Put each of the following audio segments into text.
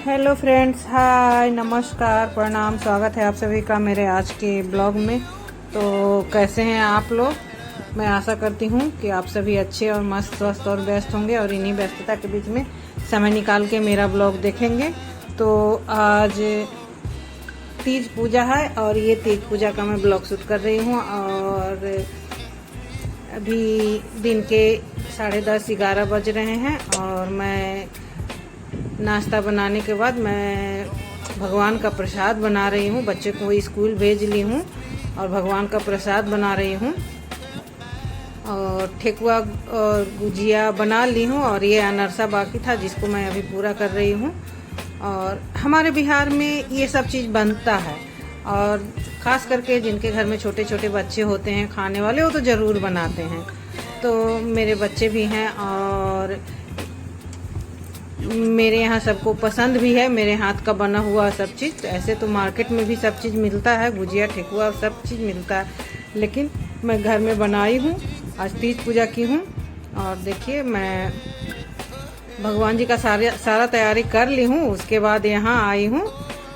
Hello friends, हाय, नमस्कार, प्रणाम। स्वागत है आप सभी का मेरे आज के ब्लॉग में। तो कैसे हैं आप लोग? मैं आशा करती हूँ कि आप सभी अच्छे और मस्त, स्वस्थ और व्यस्त होंगे और इन्हीं व्यस्तता के बीच में समय निकाल के मेरा ब्लॉग देखेंगे। तो आज तीज पूजा है और ये तीज पूजा का मैं ब्लॉग शूट कर रही हूँ और अभी दिन के 10:30-11 बज रहे हैं और मैं नाश्ता बनाने के बाद मैं भगवान का प्रसाद बना रही हूँ। बच्चे को स्कूल भेज ली हूँ और भगवान का प्रसाद बना रही हूँ और ठेकुआ और गुजिया बना ली हूँ और ये अनरसा बाकी था जिसको मैं अभी पूरा कर रही हूँ। और हमारे बिहार में ये सब चीज़ बनता है और ख़ास करके जिनके घर में छोटे छोटे बच्चे होते हैं खाने वाले, वो तो ज़रूर बनाते हैं। तो मेरे बच्चे भी हैं और मेरे यहाँ सबको पसंद भी है मेरे हाथ का बना हुआ सब चीज़। ऐसे तो मार्केट में भी सब चीज़ मिलता है, गुजिया, ठेकुआ, सब चीज़ मिलता है, लेकिन मैं घर में बनाई हूँ। आज तीज पूजा की हूँ और देखिए मैं भगवान जी का सारा तैयारी कर ली हूँ। उसके बाद यहाँ आई हूँ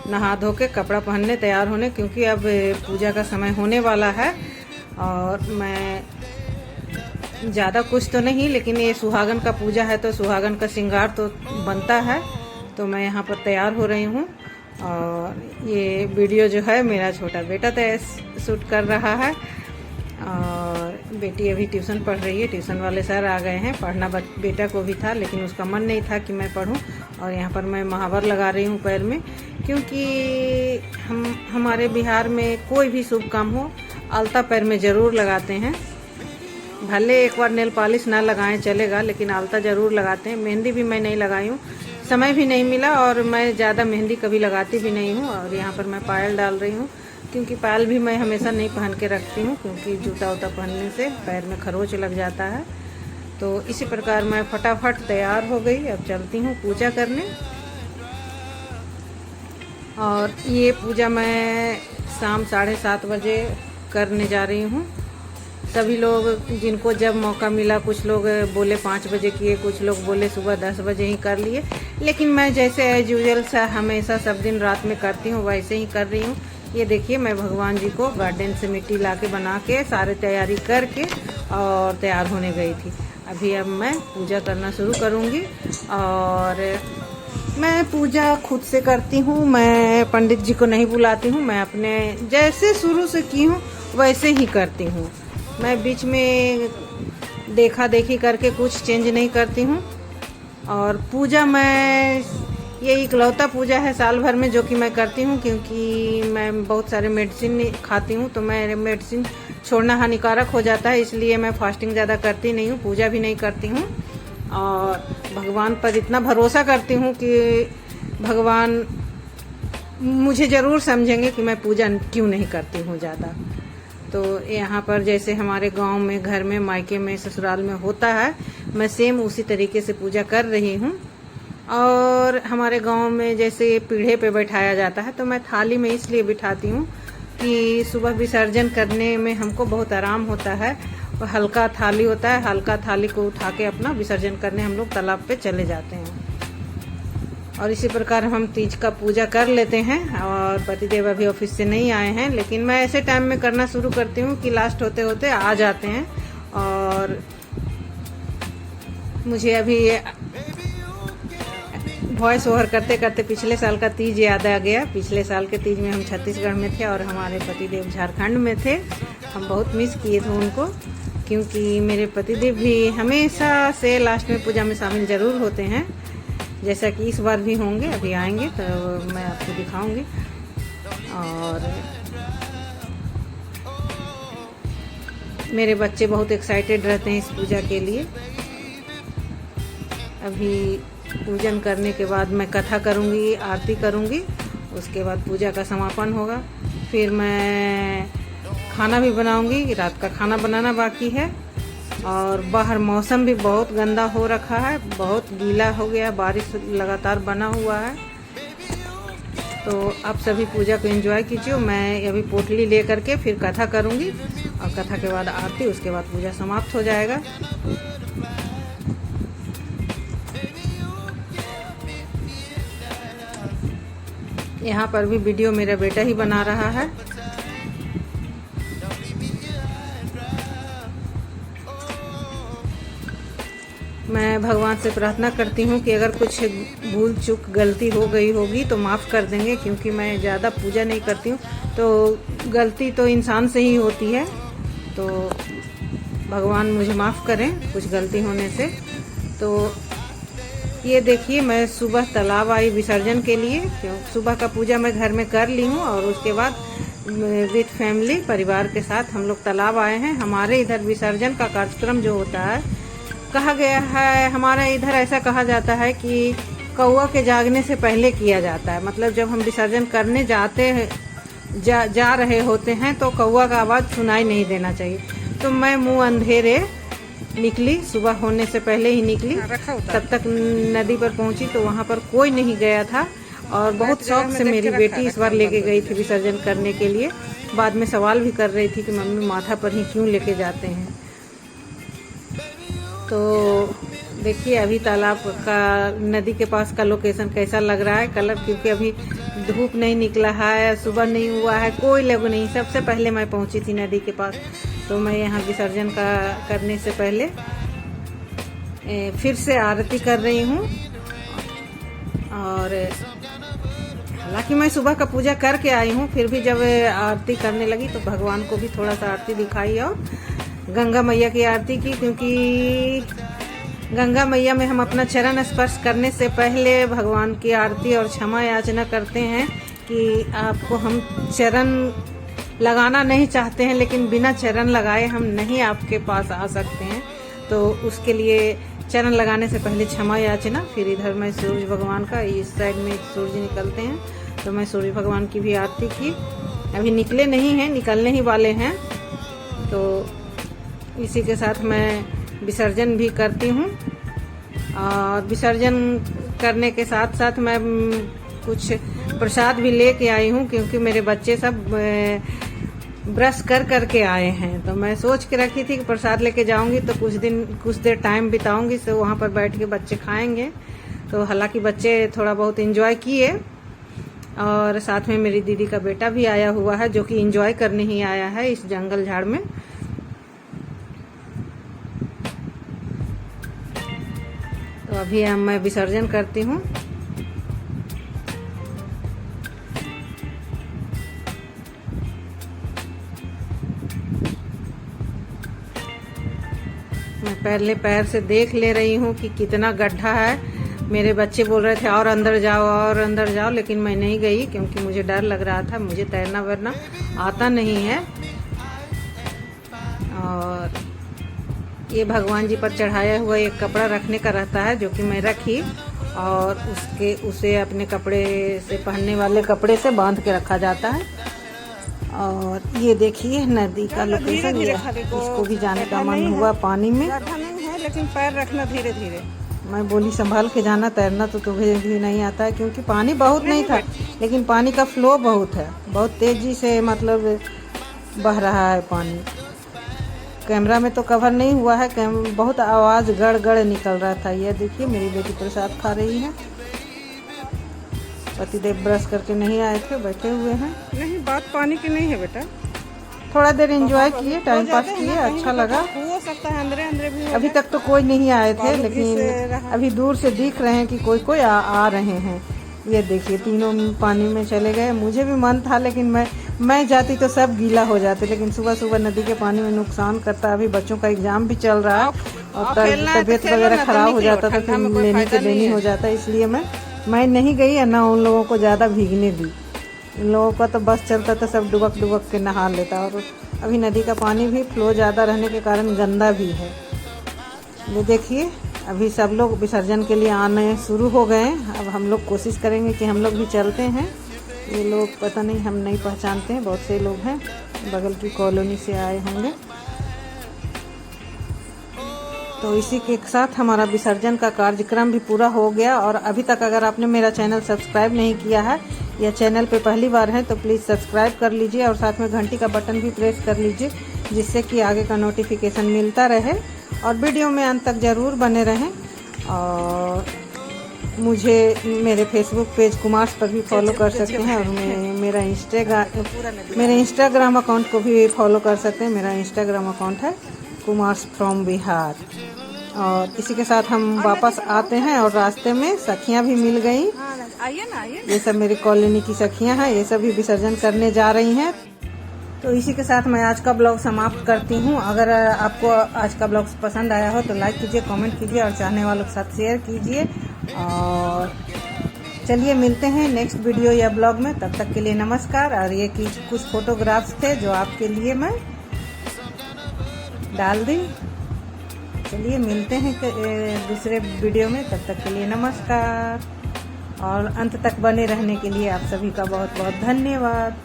नहा धो के कपड़ा पहनने, तैयार होने, क्योंकि अब पूजा का समय होने वाला है। और मैं ज़्यादा कुछ तो नहीं, लेकिन ये सुहागन का पूजा है तो सुहागन का श्रृंगार तो बनता है। तो मैं यहाँ पर तैयार हो रही हूँ और ये वीडियो जो है मेरा छोटा बेटा शूट कर रहा है और बेटी अभी ट्यूशन पढ़ रही है। ट्यूशन वाले सर आ गए हैं, पढ़ना बेटा को भी था लेकिन उसका मन नहीं था कि मैं पढूं। और यहाँ पर मैं महावर लगा रही हूँ पैर में, क्योंकि हमारे बिहार में कोई भी शुभ काम हो आलता पैर में ज़रूर लगाते हैं। भले एक बार नेल पॉलिश ना लगाएं चलेगा, लेकिन आलता ज़रूर लगाते हैं। मेहंदी भी मैं नहीं लगाई हूँ, समय भी नहीं मिला और मैं ज़्यादा मेहंदी कभी लगाती भी नहीं हूँ। और यहाँ पर मैं पायल डाल रही हूँ, क्योंकि पायल भी मैं हमेशा नहीं पहन के रखती हूँ, क्योंकि जूता उता पहनने से पैर में खरोंच लग जाता है। तो इसी प्रकार मैं फटाफट तैयार हो गई। अब चलती हूँ पूजा करने। और ये पूजा मैं शाम 7:30 बजे करने जा रही हूँ। सभी लोग जिनको जब मौका मिला, कुछ लोग बोले 5 बजे किए, कुछ लोग बोले सुबह 10 बजे ही कर लिए, लेकिन मैं जैसे एज यूजुअल सा हमेशा सब दिन रात में करती हूँ वैसे ही कर रही हूँ। ये देखिए मैं भगवान जी को गार्डन से मिट्टी लाके बना के सारे तैयारी करके और तैयार होने गई थी। अभी अब मैं पूजा करना शुरू करूँगी और मैं पूजा खुद से करती हूँ। मैं पंडित जी को नहीं बुलाती हूँ, मैं अपने जैसे शुरू से की हूँ वैसे ही करती हूँ। मैं बीच में देखा देखी करके कुछ चेंज नहीं करती हूँ। और पूजा मैं ये इकलौता पूजा है साल भर में जो कि मैं करती हूँ, क्योंकि मैं बहुत सारे मेडिसिन खाती हूँ तो मैं मेडिसिन छोड़ना हानिकारक हो जाता है, इसलिए मैं फास्टिंग ज़्यादा करती नहीं हूँ, पूजा भी नहीं करती हूँ। और भगवान पर इतना भरोसा करती हूँ कि भगवान मुझे ज़रूर समझेंगे कि मैं पूजा क्यों नहीं करती हूँ ज़्यादा। तो यहाँ पर जैसे हमारे गांव में, घर में, मायके में, ससुराल में होता है, मैं सेम उसी तरीके से पूजा कर रही हूँ। और हमारे गांव में जैसे पीढ़े पे बैठाया जाता है, तो मैं थाली में इसलिए बिठाती हूँ कि सुबह विसर्जन करने में हमको बहुत आराम होता है। और हल्का थाली होता है, हल्का थाली को उठा के अपना विसर्जन करने हम लोग तालाब पे चले जाते हैं। और इसी प्रकार हम तीज का पूजा कर लेते हैं। और पतिदेव अभी ऑफिस से नहीं आए हैं, लेकिन मैं ऐसे टाइम में करना शुरू करती हूँ कि लास्ट होते होते आ जाते हैं। और मुझे अभी वॉइस ओवर करते करते पिछले साल का तीज याद आ गया। पिछले साल के तीज में हम छत्तीसगढ़ में थे और हमारे पतिदेव झारखंड में थे। हम बहुत मिस किए थे उनको, क्योंकि मेरे पतिदेव भी हमेशा से लास्ट में पूजा में शामिल ज़रूर होते हैं, जैसा कि इस बार भी होंगे। अभी आएंगे तो मैं आपको दिखाऊंगी। और मेरे बच्चे बहुत एक्साइटेड रहते हैं इस पूजा के लिए। अभी पूजन करने के बाद मैं कथा करूंगी, आरती करूंगी, उसके बाद पूजा का समापन होगा। फिर मैं खाना भी बनाऊंगी, रात का खाना बनाना बाकी है। और बाहर मौसम भी बहुत गंदा हो रखा है, बहुत गीला हो गया, बारिश लगातार बना हुआ है। तो आप सभी पूजा को एंजॉय कीजिए। मैं अभी पोटली ले करके फिर कथा करूंगी और कथा के बाद आरती, उसके बाद पूजा समाप्त हो जाएगा। यहाँ पर भी वीडियो मेरा बेटा ही बना रहा है। मैं भगवान से प्रार्थना करती हूँ कि अगर कुछ भूल चूक गलती हो गई होगी तो माफ़ कर देंगे, क्योंकि मैं ज़्यादा पूजा नहीं करती हूँ, तो गलती तो इंसान से ही होती है। तो भगवान मुझे माफ़ करें कुछ गलती होने से। तो ये देखिए, मैं सुबह तालाब आई विसर्जन के लिए, क्यों सुबह का पूजा मैं घर में कर ली हूँ और उसके बाद विथ फैमिली परिवार के साथ हम लोग तालाब आए हैं। हमारे इधर विसर्जन का कार्यक्रम जो होता है, कहा गया है, हमारे इधर ऐसा कहा जाता है कि कौवा के जागने से पहले किया जाता है। मतलब जब हम विसर्जन करने जाते हैं जा रहे होते हैं तो कौवा का आवाज़ सुनाई नहीं देना चाहिए। तो मैं मुंह अंधेरे निकली, सुबह होने से पहले ही निकली। तब तक नदी पर पहुंची तो वहां पर कोई नहीं गया था, और बहुत शौक से मेरी बेटी इस बार लेके गई थी विसर्जन करने के लिए। बाद में सवाल भी कर रही थी कि मम्मी माथा पर ही क्यों लेके जाते हैं। तो देखिए अभी तालाब का, नदी के पास का लोकेशन कैसा लग रहा है कलर, क्योंकि अभी धूप नहीं निकला है, सुबह नहीं हुआ है, कोई लोग नहीं। सबसे पहले मैं पहुंची थी नदी के पास। तो मैं यहाँ विसर्जन का करने से पहले फिर से आरती कर रही हूँ। और हालांकि मैं सुबह का पूजा करके आई हूँ, फिर भी जब आरती करने लगी तो भगवान को भी थोड़ा सा आरती दिखाई और गंगा मैया की आरती की, क्योंकि गंगा मैया में हम अपना चरण स्पर्श करने से पहले भगवान की आरती और क्षमा याचना करते हैं कि आपको हम चरण लगाना नहीं चाहते हैं, लेकिन बिना चरण लगाए हम नहीं आपके पास आ सकते हैं। तो उसके लिए चरण लगाने से पहले क्षमा याचना। फिर इधर मैं सूर्य भगवान का, इस साइड में सूर्य निकलते हैं तो मैं सूर्य भगवान की भी आरती की। अभी निकले नहीं हैं, निकलने ही वाले हैं। तो इसी के साथ मैं विसर्जन भी करती हूँ। और विसर्जन करने के साथ साथ मैं कुछ प्रसाद भी लेके आई हूँ, क्योंकि मेरे बच्चे सब ब्रश कर के आए हैं। तो मैं सोच के रखी थी कि प्रसाद लेके जाऊंगी तो कुछ देर टाइम बिताऊंगी, तो वहाँ पर बैठ के बच्चे खाएंगे। तो हालांकि बच्चे थोड़ा बहुत एंजॉय किए, और साथ में मेरी दीदी का बेटा भी आया हुआ है, जो कि एंजॉय करने ही आया है इस जंगल झाड़ में। तो अभी मैं विसर्जन करती हूँ। मैं पहले पैर से देख ले रही हूँ कि कितना गड्ढा है। मेरे बच्चे बोल रहे थे और अंदर जाओ और अंदर जाओ, लेकिन मैं नहीं गई क्योंकि मुझे डर लग रहा था। मुझे तैरना वरना आता नहीं है। और ये भगवान जी पर चढ़ाया हुआ एक कपड़ा रखने का रहता है, जो कि मैं रखी, और उसे अपने कपड़े से, पहनने वाले कपड़े से बांध के रखा जाता है। और ये देखिए नदी का लोकेशन, इसको भी जाने का मन हुआ पानी में। नहीं है, लेकिन पैर रखना धीरे धीरे। मैं बोली संभाल के जाना, तैरना तो तुम्हें भी नहीं आता है, क्योंकि पानी बहुत नहीं था, लेकिन पानी का फ्लो बहुत है, बहुत तेजी से मतलब बह रहा है पानी। कैमरा में तो कवर नहीं हुआ है, बहुत आवाज़ गड़ गड़ निकल रहा था। यह देखिए मेरी बेटी प्रसाद खा रही है। पतिदेव ब्रश करके नहीं आए थे, बैठे हुए हैं। नहीं, बात पानी की नहीं है बेटा। थोड़ा देर एंजॉय किए, टाइम पास किए, अच्छा लगा। हो सकता है अंदर अंदर भी अभी तक तो कोई नहीं आए थे, लेकिन अभी दूर से दिख रहे हैं कि कोई आ रहे हैं। ये देखिए तीनों पानी में चले गए। मुझे भी मन था, लेकिन मैं जाती तो सब गीला हो जाते, लेकिन सुबह सुबह नदी के पानी में नुकसान करता। अभी बच्चों का एग्जाम भी चल रहा है और तबीयत वगैरह खराब हो जाता था, फिर लेने के देनी हो जाता, इसलिए मैं नहीं गई और ना उन लोगों को ज़्यादा भीगने दी। इन लोगों का तो बस चलता था, सब डुबक के नहा लेता। और अभी नदी का पानी भी फ्लो ज़्यादा रहने के कारण गंदा भी है। ये देखिए अभी सब लोग विसर्जन के लिए आने शुरू हो गए। अब हम लोग कोशिश करेंगे कि हम लोग भी चलते हैं। ये लोग पता नहीं, हम नहीं पहचानते हैं, बहुत से लोग हैं, बगल की कॉलोनी से आए होंगे। तो इसी के साथ हमारा विसर्जन का कार्यक्रम भी पूरा हो गया। और अभी तक अगर आपने मेरा चैनल सब्सक्राइब नहीं किया है या चैनल पे पहली बार है तो प्लीज़ सब्सक्राइब कर लीजिए और साथ में घंटी का बटन भी प्रेस कर लीजिए, जिससे कि आगे का नोटिफिकेशन मिलता रहे। और वीडियो में अंत तक ज़रूर बने रहें। और मुझे मेरे फेसबुक पेज कुमार्स पर भी फॉलो कर सकते हैं और मेरे इंस्टाग्राम अकाउंट को भी फॉलो कर सकते हैं। मेरा इंस्टाग्राम अकाउंट है कुमार्स फ्रॉम बिहार। और इसी के साथ हम वापस आते हैं और रास्ते में सखियां भी मिल गई। आइए ना, आइए। ये सब मेरी कॉलोनी की सखियां हैं, ये सभी विसर्जन करने जा रही हैं। तो इसी के साथ मैं आज का ब्लॉग समाप्त करती हूँ। अगर आपको आज का ब्लॉग पसंद आया हो तो लाइक कीजिए, कमेंट कीजिए और चाहने वालों के साथ शेयर कीजिए। और चलिए मिलते हैं नेक्स्ट वीडियो या ब्लॉग में। तब तक के लिए नमस्कार। और ये कुछ फोटोग्राफ्स थे जो आपके लिए मैं डाल दी। चलिए मिलते हैं दूसरे वीडियो में। तब तक के लिए नमस्कार और अंत तक बने रहने के लिए आप सभी का बहुत बहुत धन्यवाद।